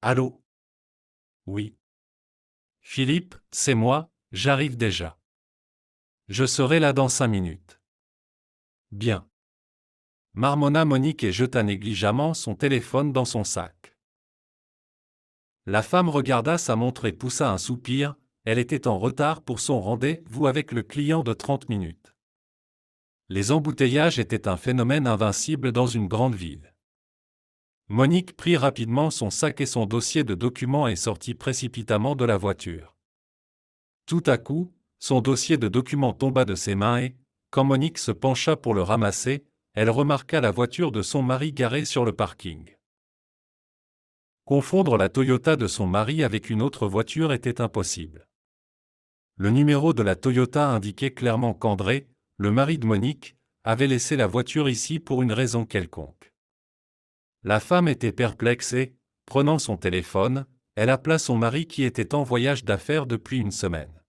Allô? Oui. Philippe, c'est moi, j'arrive déjà. Je serai là dans 5 minutes. Bien. Marmonna Monique et jeta négligemment son téléphone dans son sac. La femme regarda sa montre et poussa un soupir, elle était en retard pour son rendez-vous avec le client de 30 minutes. Les embouteillages étaient un phénomène invincible dans une grande ville. Monique prit rapidement son sac et son dossier de documents et sortit précipitamment de la voiture. Tout à coup, son dossier de documents tomba de ses mains et, quand Monique se pencha pour le ramasser, elle remarqua la voiture de son mari garée sur le parking. Confondre la Toyota de son mari avec une autre voiture était impossible. Le numéro de la Toyota indiquait clairement qu'André, le mari de Monique, avait laissé la voiture ici pour une raison quelconque. La femme était perplexe et, prenant son téléphone, elle appela son mari qui était en voyage d'affaires depuis une semaine.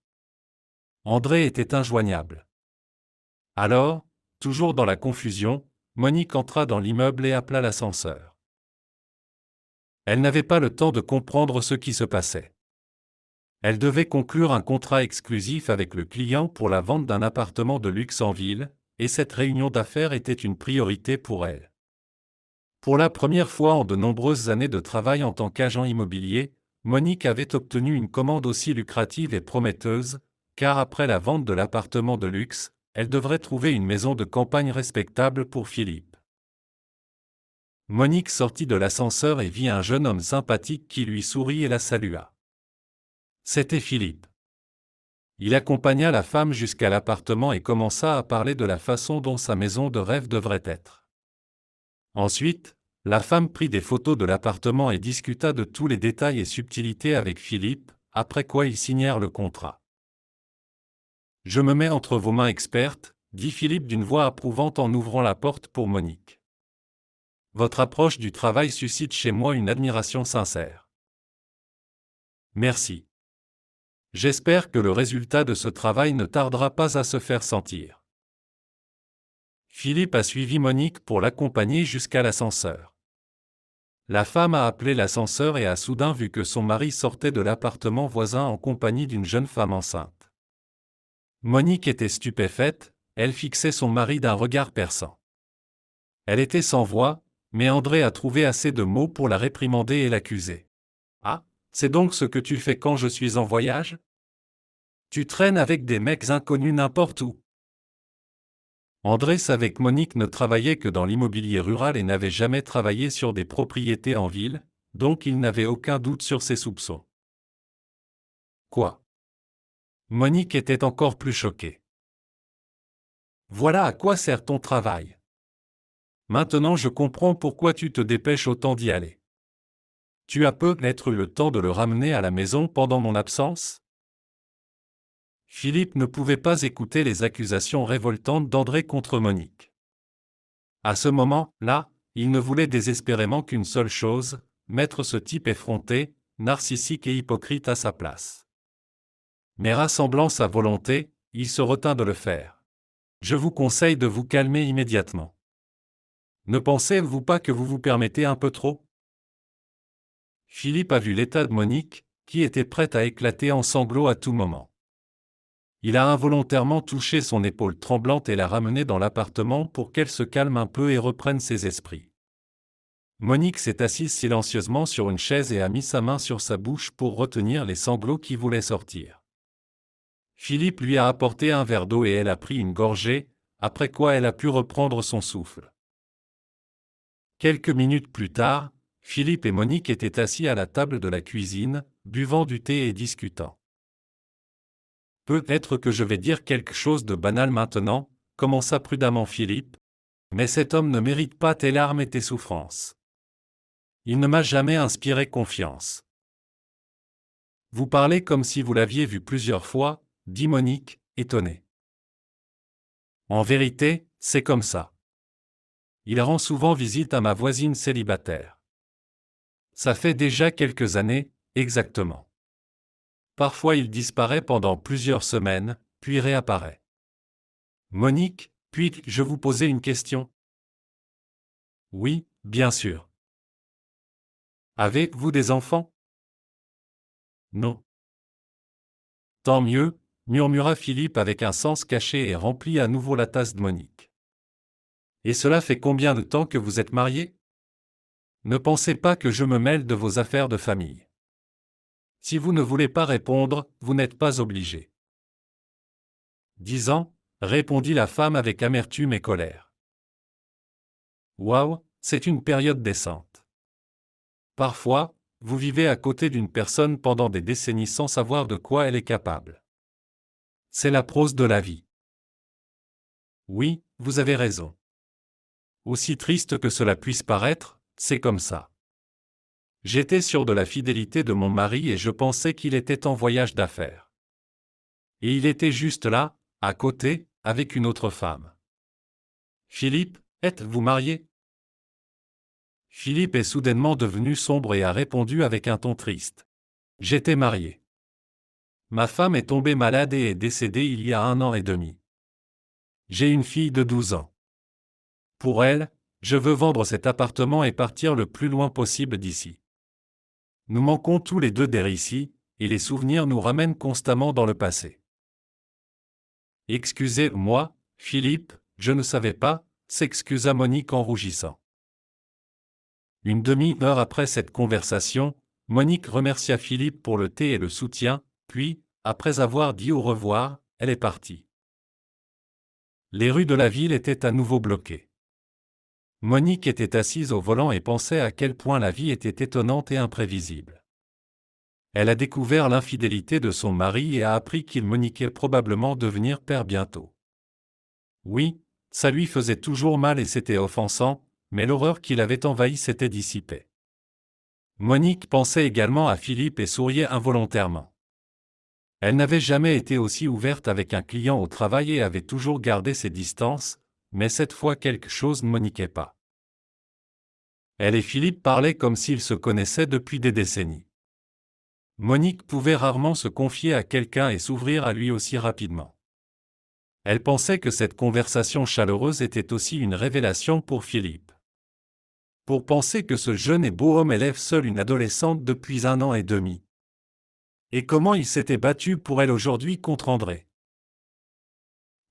André était injoignable. Alors, toujours dans la confusion, Monique entra dans l'immeuble et appela l'ascenseur. Elle n'avait pas le temps de comprendre ce qui se passait. Elle devait conclure un contrat exclusif avec le client pour la vente d'un appartement de luxe en ville, et cette réunion d'affaires était une priorité pour elle. Pour la première fois en de nombreuses années de travail en tant qu'agent immobilier, Monique avait obtenu une commande aussi lucrative et prometteuse, car après la vente de l'appartement de luxe, elle devrait trouver une maison de campagne respectable pour Philippe. Monique sortit de l'ascenseur et vit un jeune homme sympathique qui lui sourit et la salua. C'était Philippe. Il accompagna la femme jusqu'à l'appartement et commença à parler de la façon dont sa maison de rêve devrait être. Ensuite, la femme prit des photos de l'appartement et discuta de tous les détails et subtilités avec Philippe, après quoi ils signèrent le contrat. « Je me mets entre vos mains expertes, » dit Philippe d'une voix approuvante en ouvrant la porte pour Monique. « Votre approche du travail suscite chez moi une admiration sincère. Merci. J'espère que le résultat de ce travail ne tardera pas à se faire sentir. » Philippe a suivi Monique pour l'accompagner jusqu'à l'ascenseur. La femme a appelé l'ascenseur et a soudain vu que son mari sortait de l'appartement voisin en compagnie d'une jeune femme enceinte. Monique était stupéfaite, elle fixait son mari d'un regard perçant. Elle était sans voix, mais André a trouvé assez de mots pour la réprimander et l'accuser. « Ah, c'est donc ce que tu fais quand je suis en voyage? Tu traînes avec des mecs inconnus n'importe où. » André savait que Monique ne travaillait que dans l'immobilier rural et n'avait jamais travaillé sur des propriétés en ville, donc il n'avait aucun doute sur ses soupçons. Quoi? Monique était encore plus choquée. Voilà à quoi sert ton travail. Maintenant je comprends pourquoi tu te dépêches autant d'y aller. Tu as peut-être eu le temps de le ramener à la maison pendant mon absence? Philippe ne pouvait pas écouter les accusations révoltantes d'André contre Monique. À ce moment-là, il ne voulait désespérément qu'une seule chose, mettre ce type effronté, narcissique et hypocrite à sa place. Mais rassemblant sa volonté, il se retint de le faire. Je vous conseille de vous calmer immédiatement. Ne pensez-vous pas que vous vous permettez un peu trop? Philippe a vu l'état de Monique, qui était prête à éclater en sanglots à tout moment. Il a involontairement touché son épaule tremblante et l'a ramenée dans l'appartement pour qu'elle se calme un peu et reprenne ses esprits. Monique s'est assise silencieusement sur une chaise et a mis sa main sur sa bouche pour retenir les sanglots qui voulaient sortir. Philippe lui a apporté un verre d'eau et elle a pris une gorgée, après quoi elle a pu reprendre son souffle. Quelques minutes plus tard, Philippe et Monique étaient assis à la table de la cuisine, buvant du thé et discutant. « Peut-être que je vais dire quelque chose de banal maintenant, » commença prudemment Philippe, « mais cet homme ne mérite pas tes larmes et tes souffrances. Il ne m'a jamais inspiré confiance. » Vous parlez comme si vous l'aviez vu plusieurs fois, dit Monique, étonnée. En vérité, c'est comme ça. Il rend souvent visite à ma voisine célibataire. Ça fait déjà quelques années, exactement. Parfois il disparaît pendant plusieurs semaines, puis réapparaît. Monique, puis-je vous poser une question? Oui, bien sûr. Avez-vous des enfants? Non. Tant mieux, murmura Philippe avec un sens caché et remplit à nouveau la tasse de Monique. Et cela fait combien de temps que vous êtes mariés? Ne pensez pas que je me mêle de vos affaires de famille. Si vous ne voulez pas répondre, vous n'êtes pas obligé. 10 ans, répondit la femme avec amertume et colère. Waouh, c'est une période décente. Parfois, vous vivez à côté d'une personne pendant des décennies sans savoir de quoi elle est capable. C'est la prose de la vie. Oui, vous avez raison. Aussi triste que cela puisse paraître, c'est comme ça. J'étais sûr de la fidélité de mon mari et je pensais qu'il était en voyage d'affaires. Et il était juste là, à côté, avec une autre femme. Philippe, êtes-vous marié? Philippe est soudainement devenu sombre et a répondu avec un ton triste. J'étais marié. Ma femme est tombée malade et est décédée il y a 1 an et demi. J'ai une fille de 12 ans. Pour elle, je veux vendre cet appartement et partir le plus loin possible d'ici. Nous manquons tous les deux des récits, et les souvenirs nous ramènent constamment dans le passé. Excusez-moi, Philippe, je ne savais pas, s'excusa Monique en rougissant. Une demi-heure après cette conversation, Monique remercia Philippe pour le thé et le soutien, puis, après avoir dit au revoir, elle est partie. Les rues de la ville étaient à nouveau bloquées. Monique était assise au volant et pensait à quel point la vie était étonnante et imprévisible. Elle a découvert l'infidélité de son mari et a appris qu'il moniquait probablement devenir père bientôt. Oui, ça lui faisait toujours mal et c'était offensant, mais l'horreur qui l'avait envahi s'était dissipée. Monique pensait également à Philippe et souriait involontairement. Elle n'avait jamais été aussi ouverte avec un client au travail et avait toujours gardé ses distances, mais cette fois quelque chose ne moniquait pas. Elle et Philippe parlaient comme s'ils se connaissaient depuis des décennies. Monique pouvait rarement se confier à quelqu'un et s'ouvrir à lui aussi rapidement. Elle pensait que cette conversation chaleureuse était aussi une révélation pour Philippe. Pour penser que ce jeune et beau homme élève seul une adolescente depuis 1 an et demi. Et comment il s'était battu pour elle aujourd'hui contre André.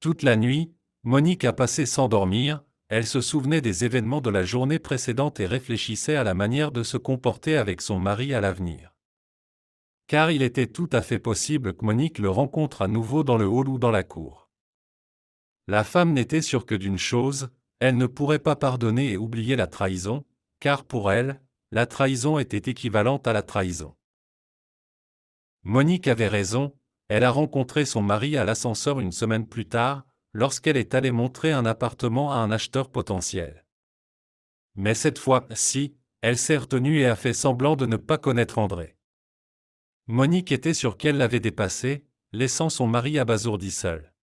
Toute la nuit, Monique a passé sans dormir, elle se souvenait des événements de la journée précédente et réfléchissait à la manière de se comporter avec son mari à l'avenir. Car il était tout à fait possible que Monique le rencontre à nouveau dans le hall ou dans la cour. La femme n'était sûre que d'une chose, elle ne pourrait pas pardonner et oublier la trahison, car pour elle, la trahison était équivalente à la trahison. Monique avait raison, elle a rencontré son mari à l'ascenseur une semaine plus tard, lorsqu'elle est allée montrer un appartement à un acheteur potentiel. Mais cette fois-ci, elle s'est retenue et a fait semblant de ne pas connaître André. Monique était sûre qu'elle l'avait dépassé, laissant son mari abasourdi seul.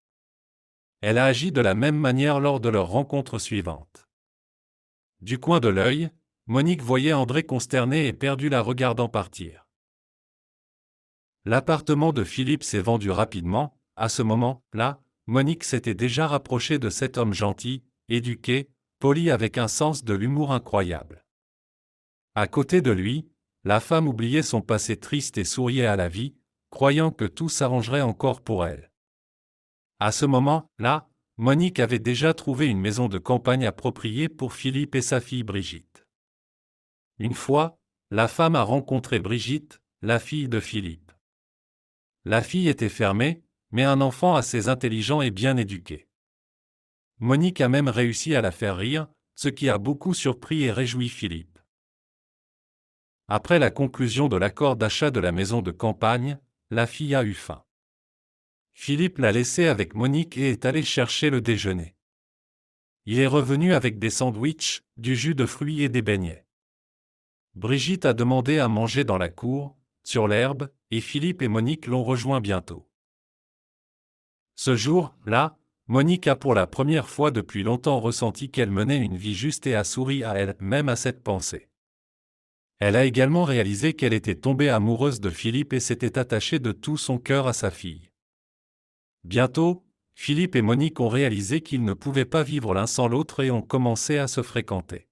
Elle a agi de la même manière lors de leur rencontre suivante. Du coin de l'œil, Monique voyait André consterné et perdu la regardant partir. L'appartement de Philippe s'est vendu rapidement. À ce moment-là, Monique s'était déjà rapprochée de cet homme gentil, éduqué, poli avec un sens de l'humour incroyable. À côté de lui, la femme oubliait son passé triste et souriait à la vie, croyant que tout s'arrangerait encore pour elle. À ce moment-là, Monique avait déjà trouvé une maison de campagne appropriée pour Philippe et sa fille Brigitte. Une fois, la femme a rencontré Brigitte, la fille de Philippe. La fille était fermée, mais un enfant assez intelligent et bien éduqué. Monique a même réussi à la faire rire, ce qui a beaucoup surpris et réjoui Philippe. Après la conclusion de l'accord d'achat de la maison de campagne, la fille a eu faim. Philippe l'a laissée avec Monique et est allé chercher le déjeuner. Il est revenu avec des sandwichs, du jus de fruits et des beignets. Brigitte a demandé à manger dans la cour, sur l'herbe, et Philippe et Monique l'ont rejoint bientôt. Ce jour-là, Monique a pour la première fois depuis longtemps ressenti qu'elle menait une vie juste et a souri à elle-même à cette pensée. Elle a également réalisé qu'elle était tombée amoureuse de Philippe et s'était attachée de tout son cœur à sa fille. Bientôt, Philippe et Monique ont réalisé qu'ils ne pouvaient pas vivre l'un sans l'autre et ont commencé à se fréquenter.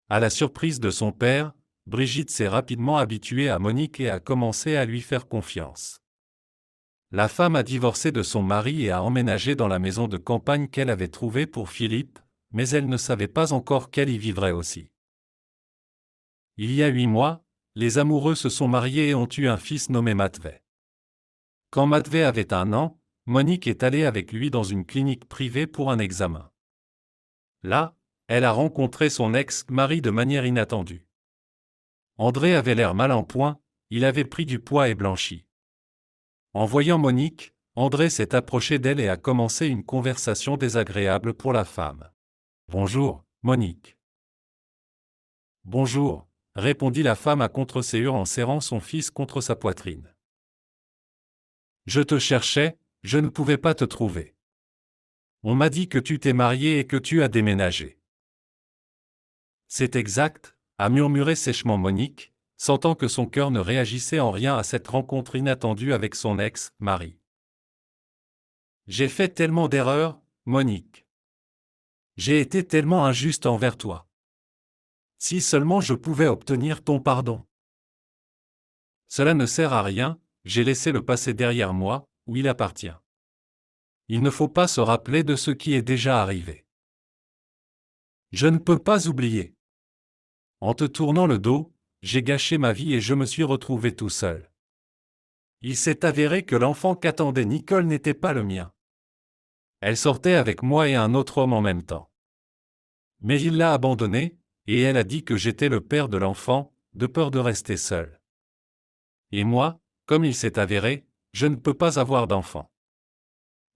À la surprise de son père, Brigitte s'est rapidement habituée à Monique et a commencé à lui faire confiance. La femme a divorcé de son mari et a emménagé dans la maison de campagne qu'elle avait trouvée pour Philippe, mais elle ne savait pas encore qu'elle y vivrait aussi. Il y a 8 mois, les amoureux se sont mariés et ont eu un fils nommé Matvey. Quand Matvey avait 1 an, Monique est allée avec lui dans une clinique privée pour un examen. Là, elle a rencontré son ex-mari de manière inattendue. André avait l'air mal en point, il avait pris du poids et blanchi. En voyant Monique, André s'est approché d'elle et a commencé une conversation désagréable pour la femme. « Bonjour, Monique. »« Bonjour », répondit la femme à contre-séure en serrant son fils contre sa poitrine. « Je te cherchais, je ne pouvais pas te trouver. On m'a dit que tu t'es marié et que tu as déménagé. »« C'est exact », a murmuré sèchement Monique, sentant que son cœur ne réagissait en rien à cette rencontre inattendue avec son ex-mari. « J'ai fait tellement d'erreurs, Monique. J'ai été tellement injuste envers toi. Si seulement je pouvais obtenir ton pardon. Cela ne sert à rien, j'ai laissé le passé derrière moi, où il appartient. Il ne faut pas se rappeler de ce qui est déjà arrivé. Je ne peux pas oublier. En te tournant le dos, j'ai gâché ma vie et je me suis retrouvé tout seul. Il s'est avéré que l'enfant qu'attendait Nicole n'était pas le mien. Elle sortait avec moi et un autre homme en même temps. Mais il l'a abandonnée, et elle a dit que j'étais le père de l'enfant, de peur de rester seul. Et moi, comme il s'est avéré, je ne peux pas avoir d'enfant.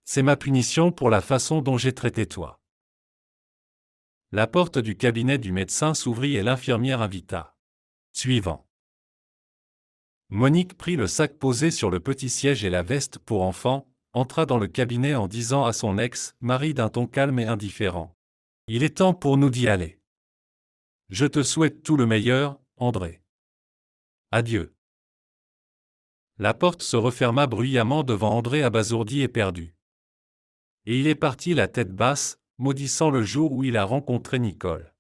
C'est ma punition pour la façon dont j'ai traité toi. La porte du cabinet du médecin s'ouvrit et l'infirmière invita. Suivant. Monique prit le sac posé sur le petit siège et la veste pour enfant, entra dans le cabinet en disant à son ex-mari d'un ton calme et indifférent. « Il est temps pour nous d'y aller. Je te souhaite tout le meilleur, André. Adieu. » La porte se referma bruyamment devant André abasourdi et perdu. Et il est parti la tête basse, maudissant le jour où il a rencontré Nicole.